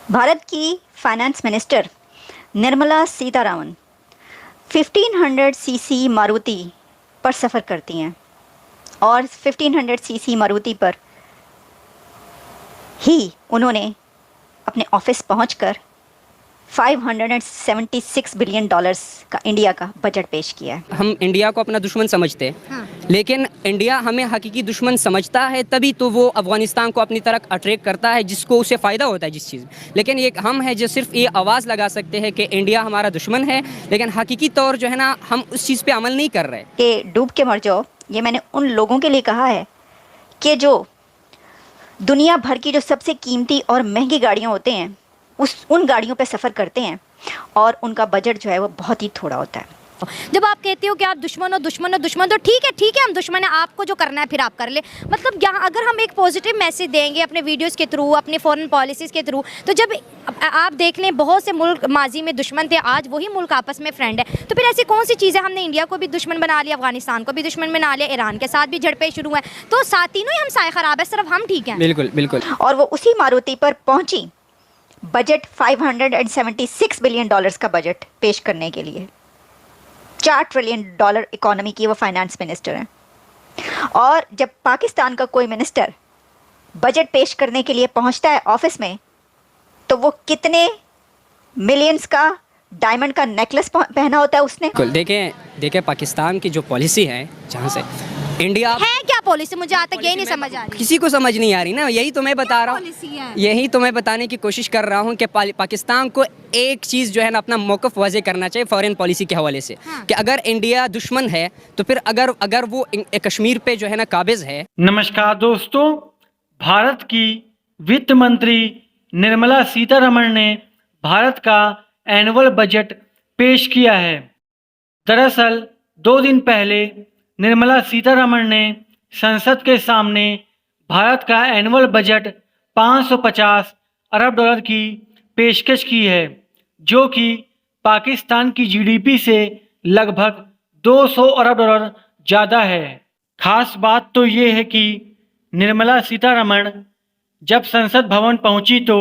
भारत की finance minister Nirmala Sitharaman 1500 CC Maruti पर सफ़र करती हैं और 1500 सीसी मारुति पर ही उन्होंने अपने ऑफिस पहुंचकर 576 बिलियन डॉलर्स का इंडिया का बजट पेश किया है। हम इंडिया को अपना दुश्मन समझते हैं। हाँ। लेकिन इंडिया हमें हकीकी दुश्मन समझता है तभी तो वो अफ़गानिस्तान को अपनी तरफ अट्रैक्ट करता है, जिसको उसे फ़ायदा होता है जिस चीज़। लेकिन एक हम हैं जो सिर्फ ये आवाज़ लगा सकते हैं कि इंडिया हमारा दुश्मन है, लेकिन हकीकी तौर जो है ना, हम उस चीज़ पे अमल नहीं कर रहे कि डूब के मर जाओ। ये मैंने उन लोगों के लिए कहा है कि जो दुनिया भर की जो सबसे कीमती और महंगी गाड़ियाँ होते हैं उन गाड़ियों पे सफ़र करते हैं और उनका बजट जो है वो बहुत ही थोड़ा होता है। जब आप कहते हो कि आप दुश्मन हो दुश्मन हो दुश्मन, तो ठीक है हम दुश्मन है, आपको जो करना है फिर आप कर ले। मतलब यहाँ अगर हम एक पॉजिटिव मैसेज देंगे अपने वीडियोस के थ्रू, अपने फॉरेन पॉलिसीज़ के थ्रू, तो जब आप देख लें बहुत से मुल्क माजी में दुश्मन थे, आज वही मुल्क आपस में फ्रेंड है, तो फिर ऐसी कौन सी चीज़ है? हमने इंडिया को भी दुश्मन बना लिया, अफगानिस्तान को भी दुश्मन बना लिया, ईरान के साथ भी झड़पें शुरू हैं, तो साथ तीनों ही हम साए खराब है, सिर्फ हम ठीक हैं। बिल्कुल बिल्कुल। और वो उसी मारुति पर पहुंची बजट 576 बिलियन डॉलर्स का बजट पेश करने के लिए। 4 ट्रिलियन डॉलर इकोनॉमी की वो फाइनेंस मिनिस्टर हैं। और जब पाकिस्तान का कोई मिनिस्टर बजट पेश करने के लिए पहुंचता है ऑफिस में, तो वो कितने मिलियंस का डायमंड का नेकलेस पहना होता है उसने। देखें पाकिस्तान की जो पॉलिसी है, जहाँ से इंडिया है क्या पॉलिसी, मुझे आज तक यही नहीं समझ आ रही। किसी को समझ नहीं आ रही ना, यही तो मैं बता रहा हूँ, यही तो मैं बताने की कोशिश कर रहा हूँ कि पाकिस्तान को एक चीज़ जो है ना, अपना मौक़िफ़ वाज़े करना चाहिए फॉरेन पॉलिसी के हवाले से। हाँ। कि अगर इंडिया दुश्मन है तो फिर अगर वो कश्मीर पे जो है ना काबिज़ है। नमस्कार दोस्तों, भारत की वित्त मंत्री निर्मला सीतारमण ने भारत का एनुअल बजट पेश किया है। दरअसल 2 दिन पहले निर्मला सीतारमण ने संसद के सामने भारत का एनुअल बजट 550 अरब डॉलर की पेशकश की है, जो कि पाकिस्तान की जीडीपी से लगभग 200 अरब डॉलर ज़्यादा है। खास बात तो ये है कि निर्मला सीतारमण जब संसद भवन पहुंची तो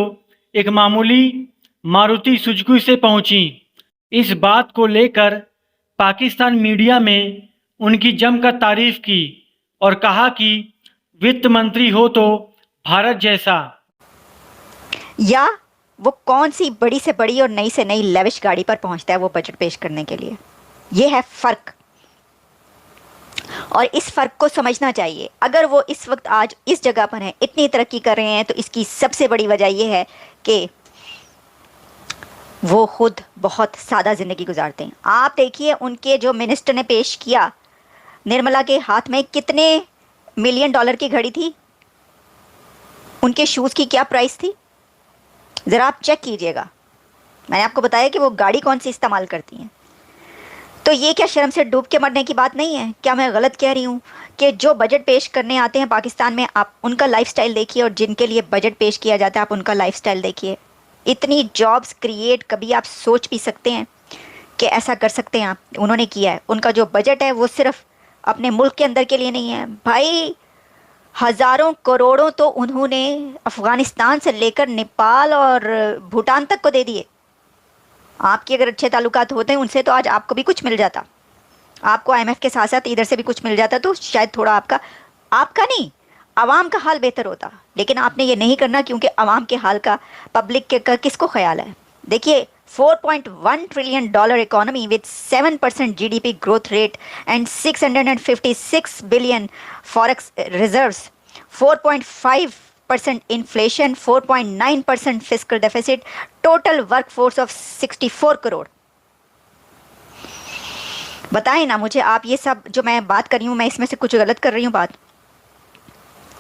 एक मामूली मारुति सुजुकी से पहुंची। इस बात को लेकर पाकिस्तान मीडिया में उनकी जमकर तारीफ की और कहा कि वित्त मंत्री हो तो भारत जैसा। या वो कौन सी बड़ी से बड़ी और नई से नई लेविश गाड़ी पर पहुंचता है वो बजट पेश करने के लिए। ये है फ़र्क, और इस फ़र्क को समझना चाहिए। अगर वो इस वक्त आज इस जगह पर हैं, इतनी तरक्की कर रहे हैं, तो इसकी सबसे बड़ी वजह यह है कि वो खुद बहुत सादा ज़िंदगी गुजारते हैं। आप देखिए उनके जो मिनिस्टर ने पेश किया, निर्मला के हाथ में कितने मिलियन डॉलर की घड़ी थी, उनके शूज़ की क्या प्राइस थी, ज़रा आप चेक कीजिएगा। मैंने आपको बताया कि वो गाड़ी कौन सी इस्तेमाल करती हैं। तो ये क्या शर्म से डूब के मरने की बात नहीं है? क्या मैं गलत कह रही हूँ कि जो बजट पेश करने आते हैं पाकिस्तान में, आप उनका लाइफस्टाइल देखिए और जिनके लिए बजट पेश किया जाता है आप उनका लाइफस्टाइल देखिए। इतनी जॉब्स क्रिएट कभी आप सोच भी सकते हैं कि ऐसा कर सकते हैं आप? उन्होंने किया है। उनका जो बजट है वो सिर्फ अपने मुल्क के अंदर के लिए नहीं है भाई, हज़ारों करोड़ों तो उन्होंने अफ़गानिस्तान से लेकर नेपाल और भूटान तक को दे दिए। आपके अगर अच्छे ताल्लुकात होते हैं उनसे तो आज आपको भी कुछ मिल जाता, आपको आईएमएफ के साथ साथ इधर से भी कुछ मिल जाता, तो शायद थोड़ा आपका नहीं, आवाम का हाल बेहतर होता। लेकिन आपने ये नहीं करना, क्योंकि आवाम के हाल का पब्लिक के किसको ख्याल है? देखिए 4.1 trillion dollar economy with 7% GDP growth rate and 656 billion forex reserves, 4.5% inflation, 4.9% fiscal deficit, total workforce of 64 crore. बताएं ना मुझे आप, ये सब जो मैं बात कर रही हूँ, मैं इसमें से कुछ गलत कर रही हूँ बात?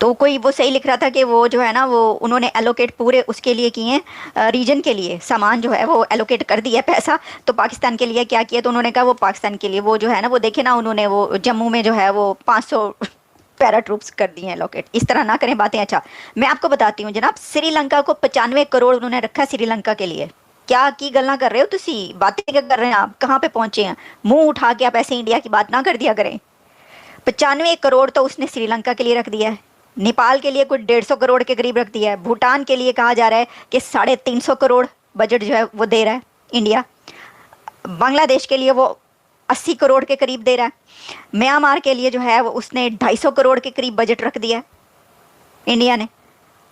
तो कोई वो सही लिख रहा था कि वो जो है ना, वो उन्होंने एलोकेट पूरे उसके लिए किए हैं, रीजन के लिए सामान जो है वो एलोकेट कर दिया पैसा। तो पाकिस्तान के लिए क्या किया? तो उन्होंने कहा वो पाकिस्तान के लिए वो जो है ना, वो देखे ना, उन्होंने वो जम्मू में जो है वो 500 पैरा ट्रूप्स कर दिए हैं एलोकेट। इस तरह ना करें बातें। अच्छा मैं आपको बताती हूँ जनाब, श्रीलंका को 95 करोड़ उन्होंने रखा श्रीलंका के लिए। क्या की गल्ला कर रहे हो तुसी, बातें क्या कर रहे हैं आप, कहाँ पे पहुंचे हैं? मुंह उठा के आप ऐसे इंडिया की बात ना कर दिया करें। 95 करोड़ तो उसने श्रीलंका के लिए रख दिया है। नेपाल के लिए कुछ 150 करोड़ के करीब रख दिया है। भूटान के लिए कहा जा रहा है कि 350 करोड़ बजट जो है वो दे रहा है इंडिया। बांग्लादेश के लिए वो 80 करोड़ के करीब दे रहा है। म्यांमार के लिए जो है वो उसने 250 करोड़ के करीब बजट रख दिया है इंडिया ने।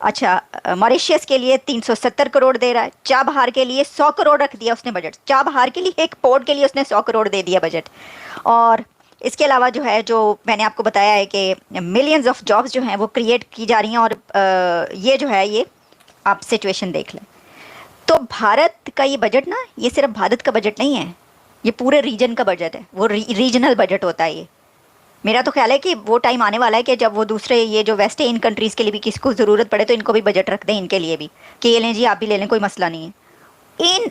अच्छा, मॉरिशस के लिए 370 करोड़ दे रहा है। चाबहार के लिए 100 करोड़ रख दिया उसने बजट। चाबहार के लिए एक पोर्ट के लिए उसने 100 करोड़ दे दिया बजट। और इसके अलावा जो है, जो मैंने आपको बताया है कि मिलियंस ऑफ जॉब्स जो हैं वो क्रिएट की जा रही हैं। और ये जो है, ये आप सिचुएशन देख लें। तो भारत का ये बजट ना, ये सिर्फ भारत का बजट नहीं है, ये पूरे रीजन का बजट है। वो रीजनल बजट होता है ये। मेरा तो ख्याल है कि वो टाइम आने वाला है कि जब वो दूसरे ये जो वेस्ट एशियन कंट्रीज़ के लिए भी किसको ज़रूरत पड़े तो इनको भी बजट रख दें, इनके लिए भी, कि ये लें जी, आप भी ले लें, कोई मसला नहीं है।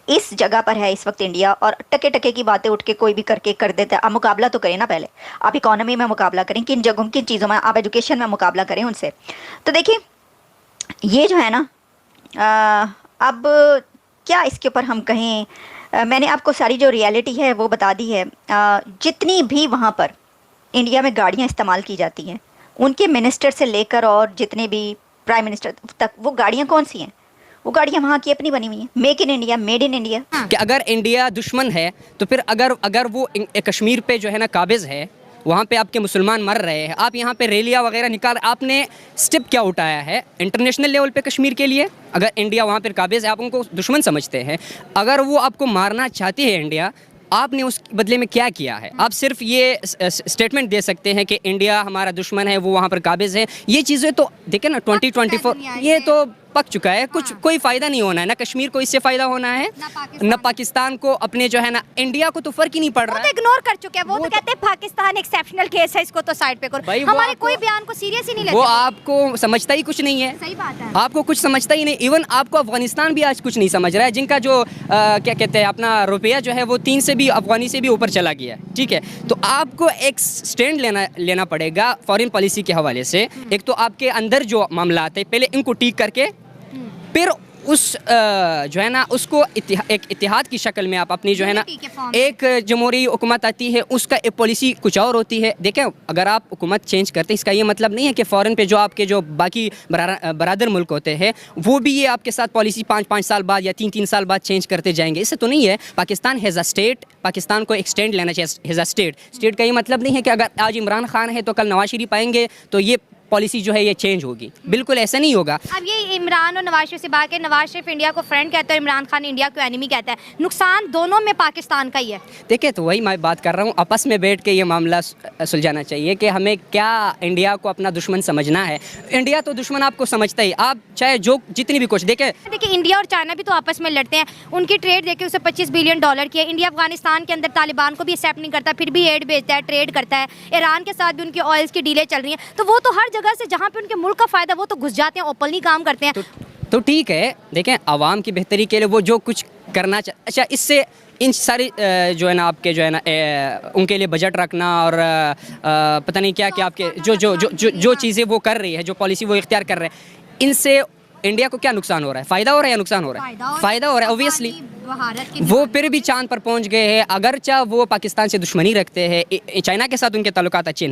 इस जगह पर है इस वक्त इंडिया, और टके टके की बातें उठ के कोई भी करके कर देता है। आप मुकाबला तो करें ना, पहले आप इकोनॉमी में मुकाबला करें, किन जगहों किन चीज़ों में, आप एजुकेशन में मुकाबला करें उनसे। तो देखिए, ये जो है ना, अब क्या इसके ऊपर हम कहें, मैंने आपको सारी जो रियलिटी है वो बता दी है। जितनी भी वहाँ पर इंडिया में गाड़ियाँ इस्तेमाल की जाती हैं, उनके मिनिस्टर से लेकर और जितने भी प्राइम मिनिस्टर तक, वो गाड़ियाँ कौन सी हैं? वो गाड़ियाँ वहाँ की अपनी बनी हुई हैं, make in India, made in India. कि अगर इंडिया दुश्मन है तो फिर अगर वो कश्मीर पे जो है ना काबिज़ है, वहाँ पे आपके मुसलमान मर रहे हैं, आप यहाँ पे रैलियाँ वगैरह निकाल, आपने स्टेप क्या उठाया है इंटरनेशनल लेवल पे कश्मीर के लिए? अगर इंडिया वहाँ पर काबिज़ है, आप उनको दुश्मन समझते हैं, अगर वो आपको मारना चाहती है इंडिया, आपने उस बदले में क्या किया है? आप सिर्फ ये स्टेटमेंट दे सकते हैं कि इंडिया हमारा दुश्मन है, वो वहाँ पर काबिज़ है। ये चीज़ें तो देखें ना, 2024 ये तो पक चुका है। कुछ कोई फ़ायदा नहीं होना है ना कश्मीर को, इससे फ़ायदा होना है ना पाकिस्तान को, अपने जो है ना इंडिया को तो फ़र्क ही नहीं पड़ रहा है। इग्नोर कर चुके हैं वो तो कहते हैं पाकिस्तान एक्सेप्शनल केस है, इसको तो साइड पे करो। हमारे कोई बयान को सीरियस ही नहीं लेते। वो आपको समझता ही कुछ नहीं है। सही बात है, आपको कुछ समझता ही नहीं। इवन आपको अफगानिस्तान भी आज कुछ नहीं समझ रहा है, जिनका जो क्या कहते हैं अपना रुपया जो है वो 3 से भी अफगानी से भी ऊपर चला गया है। ठीक है, तो आपको एक स्टैंड लेना पड़ेगा फॉरेन पॉलिसी के हवाले से। एक तो आपके अंदर जो मामला आते हैं, पहले इनको ठीक करके फिर उस जो है ना उसको एक इतिहाद की शक्ल में आप अपनी जो है ना एक जमहूरी हुकूमत आती है, उसका एक पॉलिसी कुछ और होती है। देखें, अगर आप हुकूमत चेंज करते हैं, इसका ये मतलब नहीं है कि फ़ौरन पे जो आपके जो बाकी बरादर मुल्क होते हैं वो भी ये आपके साथ पॉलिसी 5-5 साल बाद या 3-3 साल बाद चेंज करते जाएंगे। इससे तो नहीं है। Pakistan has a state, Pakistan को एक स्टैंड लेना चाहिए। हैज़ अ स्टेट का ये मतलब नहीं है कि अगर आज इमरान खान है तो कल नवाज शरीफ आएंगे तो ये पॉलिसी जो है ये चेंज होगी। बिल्कुल ऐसा नहीं होगा। अब ये इमरान और नवाज शरीफ से बात है, नवाज शरीफ इंडिया को फ्रेंड कहता है, इमरान खान इंडिया को एनिमी कहता है। नुकसान दोनों में पाकिस्तान का ही है। देखिए, तो वही मैं बात कर रहा हूँ, आपस में बैठ के ये मामला सुलझाना चाहिए कि हमें क्या इंडिया को अपना दुश्मन समझना है। इंडिया तो दुश्मन आपको समझता ही, आप चाहे जो जितनी भी कुछ देखिए इंडिया और चाइना भी तो आपस में लड़ते हैं। उनकी ट्रेड देखिए, उसे $25 बिलियन की है। इंडिया अफगानिस्तान के अंदर तालिबान को भी एक्सेप्ट नहीं करता, फिर भी एड भेजता है, ट्रेड करता है। ईरान के साथ भी उनकी ऑयल्स की डीलें चल रही हैं। तो वो तो हर जगह से जहाँ पे उनके मुल्क का फ़ायदा, वो तो घुस जाते हैं, ओपनली काम करते हैं। तो ठीक है, देखें, आवाम की बेहतरी के लिए वो जो कुछ करना अच्छा, इससे इन सारी जो है ना आपके जो है ना उनके लिए बजट रखना और पता नहीं क्या क्या आपके जो चीज़ें वो कर रही है, जो पॉलिसी वो इख्तियार कर रहे हैं, इनसे इंडिया को क्या नुकसान हो रहा है? फ़ायदा हो रहा है या नुकसान हो रहा है? फ़ायदा हो रहा है ऑब्वियसली। वो फिर भी चांद पर पहुंच गए हैं। अगर चाहे वो पाकिस्तान से दुश्मनी रखते हैं, चाइना के साथ उनके ताल्लुकात अच्छे नहीं।